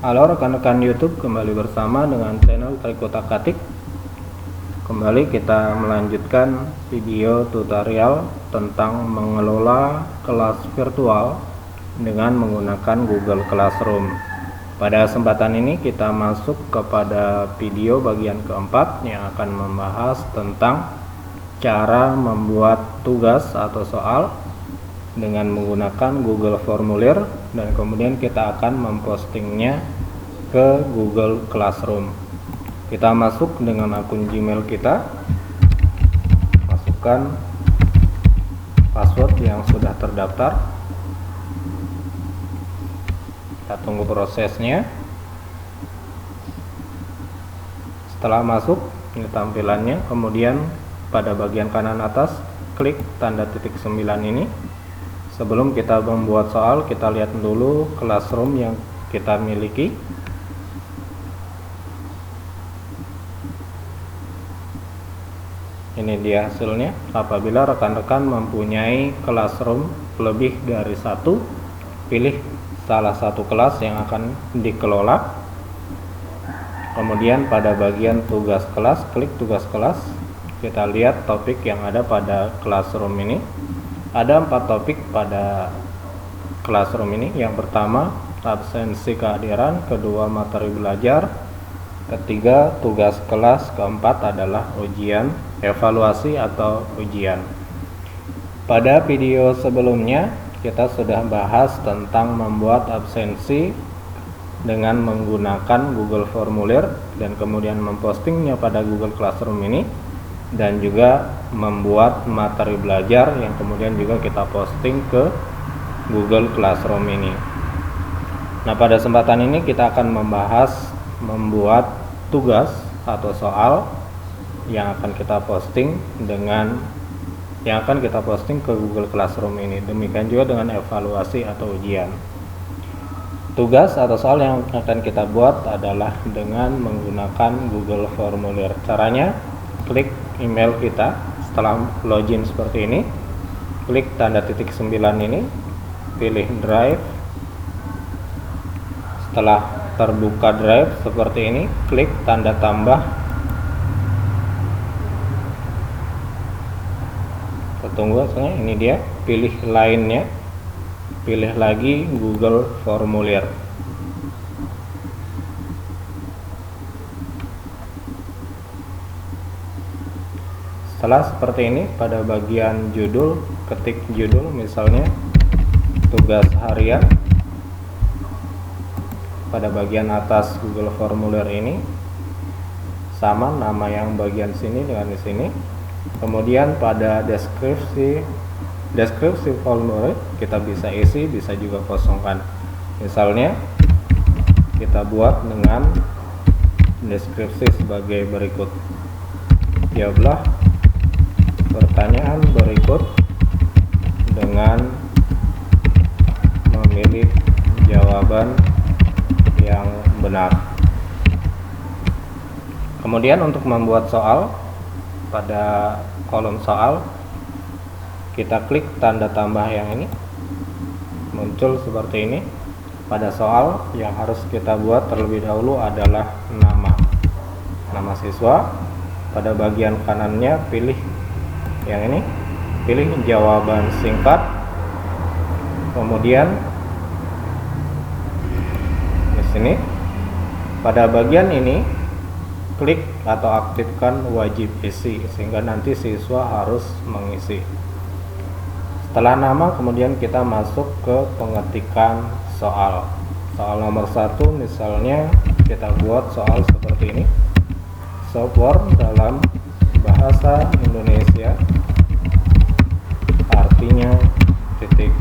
Halo rekan-rekan YouTube, kembali bersama dengan channel Trik Utak-Atik. Kembali kita melanjutkan video tutorial tentang mengelola kelas virtual dengan menggunakan Google Classroom. Pada kesempatan ini kita masuk kepada video bagian keempat yang akan membahas tentang cara membuat tugas atau soal dengan menggunakan Google Formulir, dan kemudian kita akan mempostingnya ke Google Classroom. Kita masuk dengan akun Gmail kita, masukkan password yang sudah terdaftar, kita tunggu prosesnya. Setelah masuk, ini tampilannya. Kemudian pada bagian kanan atas klik tanda titik 9 ini. Sebelum kita membuat soal, kita lihat dulu Classroom yang kita miliki. Ini dia hasilnya. Apabila rekan-rekan mempunyai Classroom lebih dari satu, pilih salah satu kelas yang akan dikelola. Kemudian pada bagian tugas kelas, klik tugas kelas. Kita lihat topik yang ada pada Classroom ini. Ada 4 topik pada Classroom ini. Yang pertama, absensi kehadiran. Kedua, materi belajar. Ketiga, tugas kelas. Keempat adalah ujian, evaluasi atau ujian. Pada video sebelumnya kita sudah bahas tentang membuat absensi dengan menggunakan Google Formulir dan kemudian mempostingnya pada Google Classroom ini, dan juga membuat materi belajar yang kemudian juga kita posting ke Google Classroom ini. Nah, pada kesempatan ini kita akan membahas membuat tugas atau soal yang akan kita posting ke Google Classroom ini. Demikian juga dengan evaluasi atau ujian. Tugas atau soal yang akan kita buat adalah dengan menggunakan Google Formulir. Caranya, klik email kita. Setelah login seperti ini, klik tanda titik 9 ini, pilih drive. Setelah terbuka drive seperti ini, klik tanda tambah. Tunggu, ini dia, pilih lainnya, pilih lagi Google Formulir. Setelah seperti ini, pada bagian judul, ketik judul, misalnya tugas harian. Pada bagian atas Google Formulir ini sama nama yang bagian sini dengan di sini. Kemudian pada deskripsi formulir kita bisa isi, bisa juga kosongkan. Misalnya kita buat dengan deskripsi sebagai berikut: jawablah pertanyaan berikut dengan memilih jawaban yang benar. Kemudian untuk membuat soal, pada kolom soal kita klik tanda tambah yang ini, muncul seperti ini. Pada soal yang harus kita buat terlebih dahulu adalah nama siswa. Pada bagian kanannya pilih yang ini, pilih jawaban singkat. Kemudian di sini pada bagian ini klik atau aktifkan wajib isi, sehingga nanti siswa harus mengisi. Setelah nama, kemudian kita masuk ke pengetikan soal. Soal nomor 1 misalnya kita buat soal seperti ini: software dalam bahasa Indonesia artinya titik.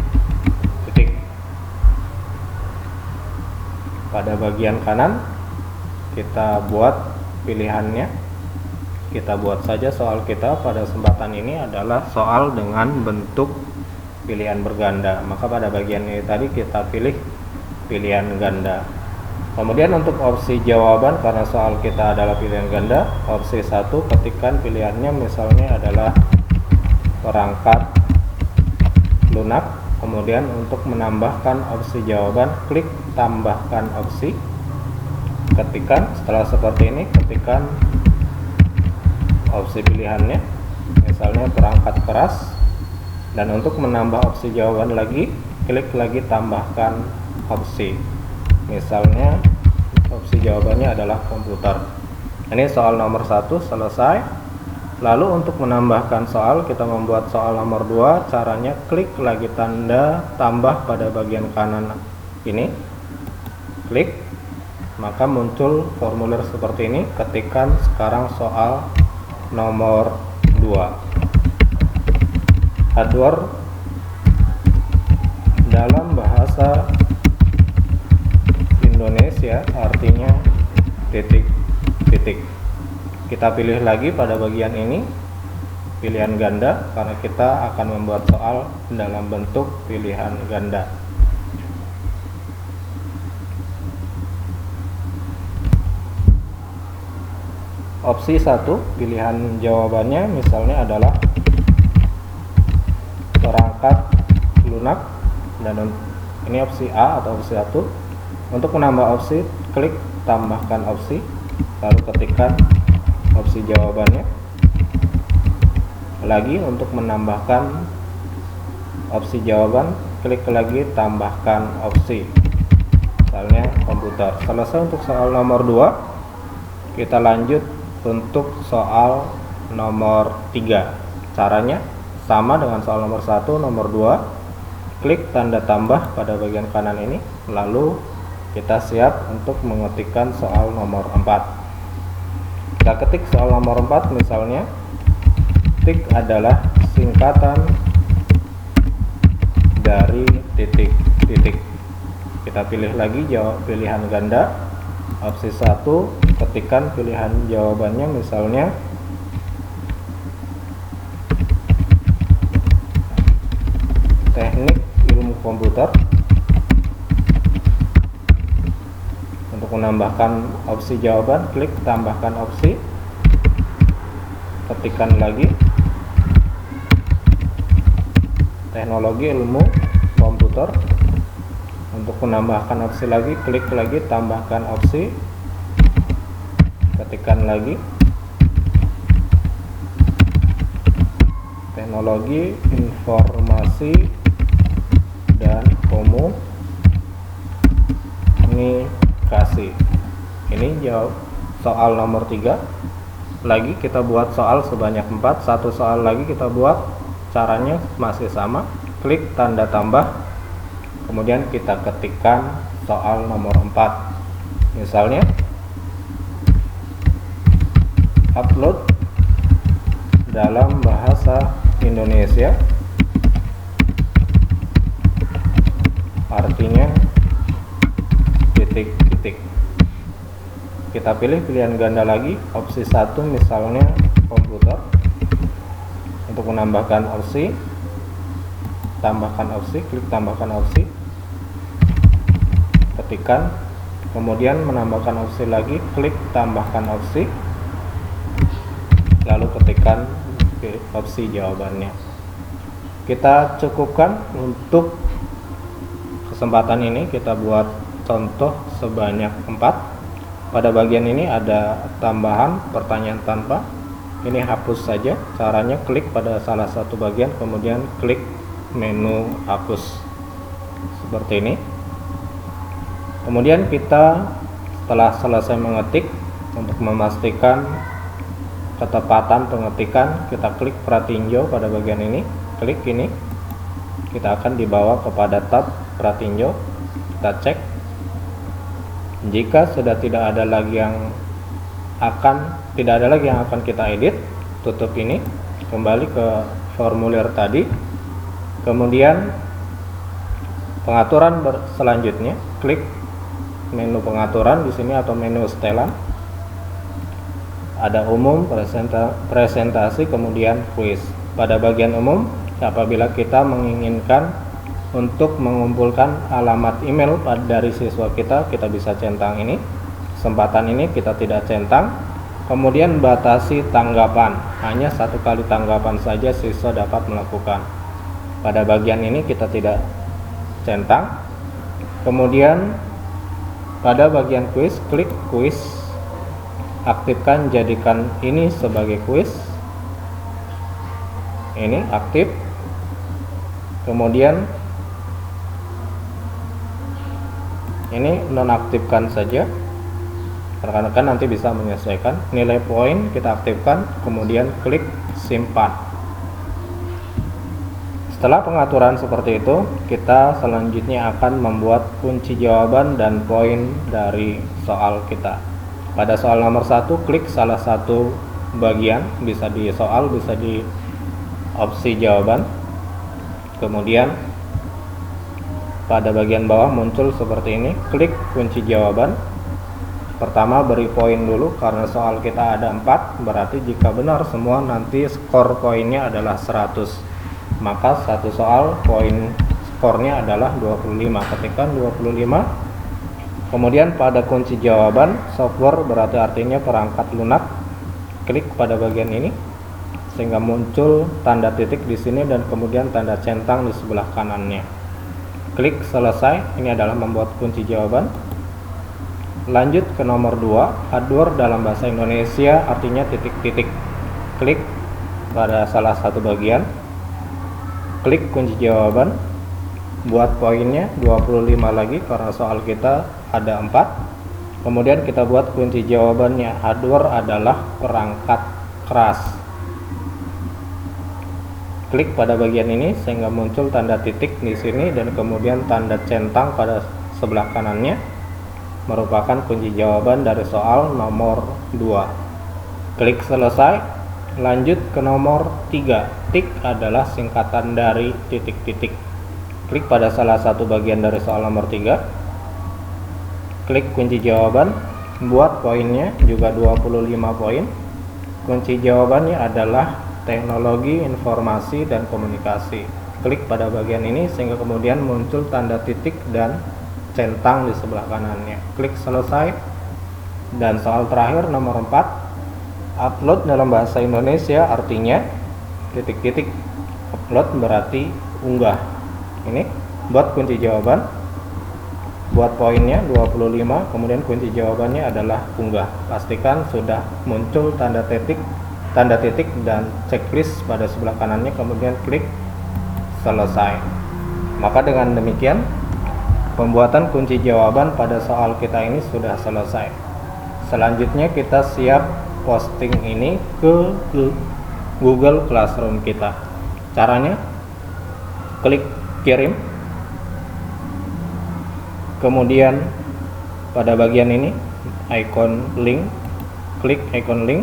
Pada bagian kanan kita buat pilihannya, kita buat saja soal kita. Pada kesempatan ini adalah soal dengan bentuk pilihan berganda, maka pada bagian ini tadi kita pilih pilihan ganda. Kemudian untuk opsi jawaban, karena soal kita adalah pilihan ganda, opsi 1 ketikkan pilihannya, misalnya adalah perangkat lunak. Kemudian untuk menambahkan opsi jawaban, klik tambahkan opsi. Ketikkan, setelah seperti ini ketikkan opsi pilihannya, misalnya perangkat keras, dan untuk menambah opsi jawaban lagi, klik lagi tambahkan opsi, misalnya opsi jawabannya adalah komputer. Ini soal nomor 1 selesai. Lalu untuk menambahkan soal, kita membuat soal nomor 2. Caranya klik lagi tanda tambah pada bagian kanan ini, klik, maka muncul formulir seperti ini. Ketikkan sekarang soal nomor 2. Hardware dalam bahasa Indonesia artinya titik-titik. Kita pilih lagi pada bagian ini pilihan ganda, karena kita akan membuat soal dalam bentuk pilihan ganda. Opsi 1 pilihan jawabannya misalnya adalah perangkat lunak, dan ini opsi A atau opsi 1. Untuk menambah opsi, klik tambahkan opsi, lalu ketikkan opsi jawabannya. Lagi untuk menambahkan opsi jawaban, klik lagi tambahkan opsi, misalnya komputer. Selesai untuk soal nomor 2. Kita lanjut untuk soal nomor 3. Caranya sama dengan soal nomor 1, nomor 2. Klik tanda tambah pada bagian kanan ini, lalu kita siap untuk mengetikkan soal nomor 4. Kita ketik soal nomor 4, misalnya tik adalah singkatan dari titik-titik. Kita pilih lagi jawab pilihan ganda, opsi 1, ketikkan pilihan jawabannya, misalnya teknik ilmu komputer. Untuk menambahkan opsi jawaban, klik tambahkan opsi, ketikkan lagi teknologi ilmu komputer. Untuk menambahkan opsi lagi, klik lagi tambahkan opsi, ketikkan lagi teknologi informasi dan komunikasi. Ini jawab soal nomor 3. Lagi kita buat soal sebanyak 4. Satu soal lagi kita buat, caranya masih sama. Klik tanda tambah, kemudian kita ketikkan soal nomor 4. Misalnya upload dalam bahasa Indonesia artinya titik-titik. Kita pilih pilihan ganda lagi, opsi 1 misalnya komputer. Untuk menambahkan opsi, tambahkan opsi, klik tambahkan opsi, ketikkan, kemudian menambahkan opsi lagi, klik tambahkan opsi, lalu ketikkan opsi jawabannya. Kita cukupkan untuk kesempatan ini, kita buat contoh sebanyak 4. Pada bagian ini ada tambahan pertanyaan tanpa, ini hapus saja. Caranya klik pada salah satu bagian, kemudian klik menu hapus seperti ini. Kemudian kita setelah selesai mengetik, untuk memastikan ketepatan pengetikan, kita klik pratinjau pada bagian ini. Klik ini, kita akan dibawa kepada tab pratinjau. Kita cek. Jika sudah tidak ada lagi yang akan kita edit, tutup ini, kembali ke formulir tadi. Kemudian pengaturan selanjutnya, klik menu pengaturan di sini atau menu setelan. Ada umum, presentasi, kemudian quiz. Pada bagian umum, apabila kita menginginkan untuk mengumpulkan alamat email dari siswa kita bisa centang ini. Kesempatan ini kita tidak centang. Kemudian batasi tanggapan, hanya 1 kali tanggapan saja siswa dapat melakukan. Pada bagian ini kita tidak centang. Kemudian Pada bagian kuis, klik kuis, aktifkan jadikan ini sebagai kuis. Ini aktif. Kemudian ini nonaktifkan saja, rekan-rekan nanti bisa menyesuaikan. Nilai poin kita aktifkan, kemudian klik simpan. Setelah pengaturan seperti itu, kita selanjutnya akan membuat kunci jawaban dan poin dari soal kita. Pada soal nomor 1, klik salah satu bagian, bisa di soal, bisa di opsi jawaban. Kemudian pada bagian bawah muncul seperti ini, klik kunci jawaban. Pertama beri poin dulu, karena soal kita ada 4, berarti jika benar semua nanti skor poinnya adalah 100. Maka satu soal poin skornya adalah 25. Ketikkan 25. Kemudian pada kunci jawaban, software berarti artinya perangkat lunak. Klik pada bagian ini sehingga muncul tanda titik di sini dan kemudian tanda centang di sebelah kanannya. Klik selesai. Ini adalah membuat kunci jawaban. Lanjut ke nomor 2, hardware dalam bahasa Indonesia artinya titik-titik. Klik pada salah satu bagian, klik kunci jawaban, buat poinnya 25 lagi karena soal kita ada 4. Kemudian kita buat kunci jawabannya, hardware adalah perangkat keras. Klik pada bagian ini sehingga muncul tanda titik di sini dan kemudian tanda centang pada sebelah kanannya, merupakan kunci jawaban dari soal nomor 2. Klik selesai. Lanjut ke nomor 3. Tik adalah singkatan dari titik-titik. Klik pada salah satu bagian dari soal nomor 3. Klik kunci jawaban, buat poinnya juga 25 poin. Kunci jawabannya adalah teknologi informasi dan komunikasi. Klik pada bagian ini sehingga kemudian muncul tanda titik dan centang di sebelah kanannya. Klik selesai. Dan soal terakhir nomor 4, upload dalam bahasa Indonesia artinya titik-titik. Upload berarti unggah. Ini buat kunci jawaban, buat poinnya 25, kemudian kunci jawabannya adalah unggah. Pastikan sudah muncul tanda titik dan checklist pada sebelah kanannya, kemudian klik selesai. Maka dengan demikian pembuatan kunci jawaban pada soal kita ini sudah selesai. Selanjutnya kita siap posting ini ke Google Classroom kita. Caranya klik kirim, kemudian pada bagian ini icon link, klik icon link.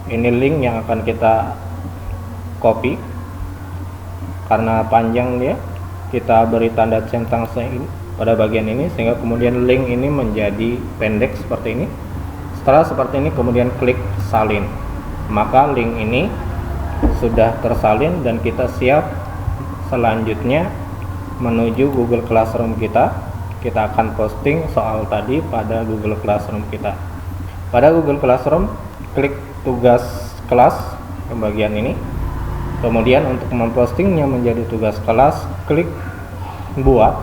Ini link yang akan kita copy, karena panjang dia kita beri tanda centang pada bagian ini sehingga kemudian link ini menjadi pendek seperti ini. Setelah seperti ini kemudian klik salin, maka link ini sudah tersalin dan kita siap selanjutnya menuju Google Classroom kita. Kita akan posting soal tadi pada Google Classroom kita. Pada Google Classroom klik tugas kelas ke bagian ini, kemudian untuk mempostingnya menjadi tugas kelas klik buat.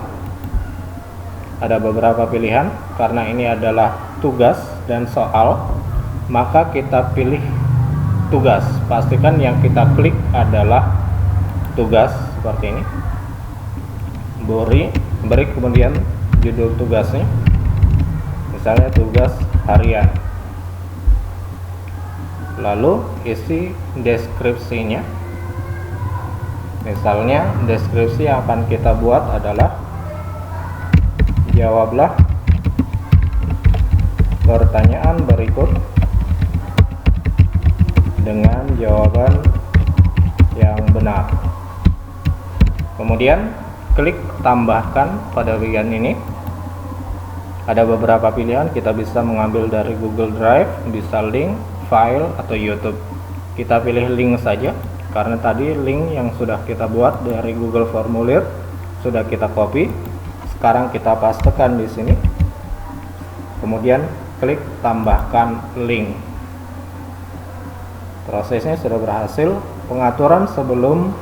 Ada beberapa pilihan, karena ini adalah tugas dan soal maka kita pilih tugas. Pastikan yang kita klik adalah tugas seperti ini. Beri kemudian judul tugasnya, misalnya tugas harian, lalu isi deskripsinya. Misalnya deskripsi yang akan kita buat adalah jawablah pertanyaan berikut dengan jawaban yang benar. Kemudian klik tambahkan pada bagian ini. Ada beberapa pilihan, kita bisa mengambil dari Google Drive, bisa link, file, atau YouTube. Kita pilih link saja, karena tadi link yang sudah kita buat dari Google Formulir sudah kita copy. Sekarang kita pastekan di sini. Kemudian klik tambahkan link. Prosesnya sudah berhasil. Pengaturan sebelum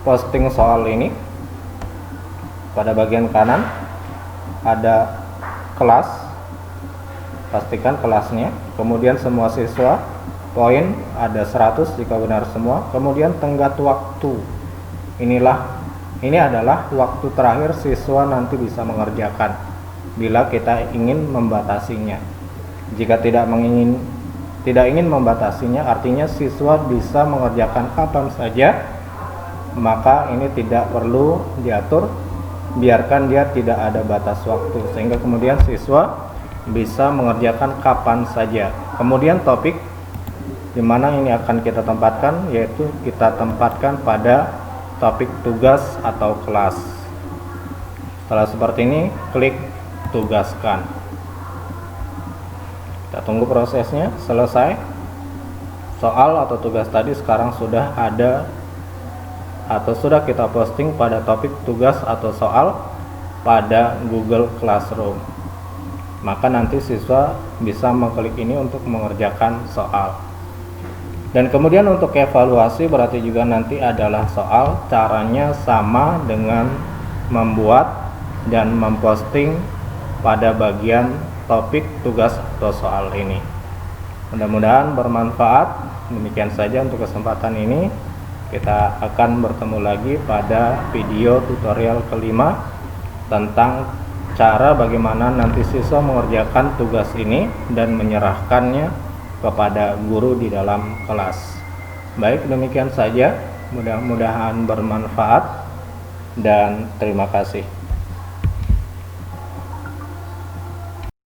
posting soal ini, pada bagian kanan ada kelas, pastikan kelasnya, kemudian semua siswa, poin ada 100 jika benar semua, kemudian tenggat waktu. Ini adalah waktu terakhir siswa nanti bisa mengerjakan bila kita ingin membatasinya. Jika tidak ingin membatasinya, artinya siswa bisa mengerjakan kapan saja, maka ini tidak perlu diatur, biarkan dia tidak ada batas waktu, sehingga kemudian siswa bisa mengerjakan kapan saja. Kemudian topik di mana ini akan kita tempatkan, yaitu kita tempatkan pada topik tugas atau kelas. Setelah seperti ini, klik tugaskan. Kita tunggu prosesnya selesai. Soal atau tugas tadi sekarang sudah ada atau sudah kita posting pada topik tugas atau soal pada Google Classroom. Maka nanti siswa bisa mengklik ini untuk mengerjakan soal. Dan kemudian untuk evaluasi berarti juga nanti adalah soal, caranya sama dengan membuat dan memposting pada bagian topik tugas atau soal ini. Mudah-mudahan bermanfaat. Demikian saja untuk kesempatan ini. Kita akan bertemu lagi pada video tutorial kelima tentang cara bagaimana nanti siswa mengerjakan tugas ini dan menyerahkannya kepada guru di dalam kelas. Baik, demikian saja. Mudah-mudahan bermanfaat dan terima kasih.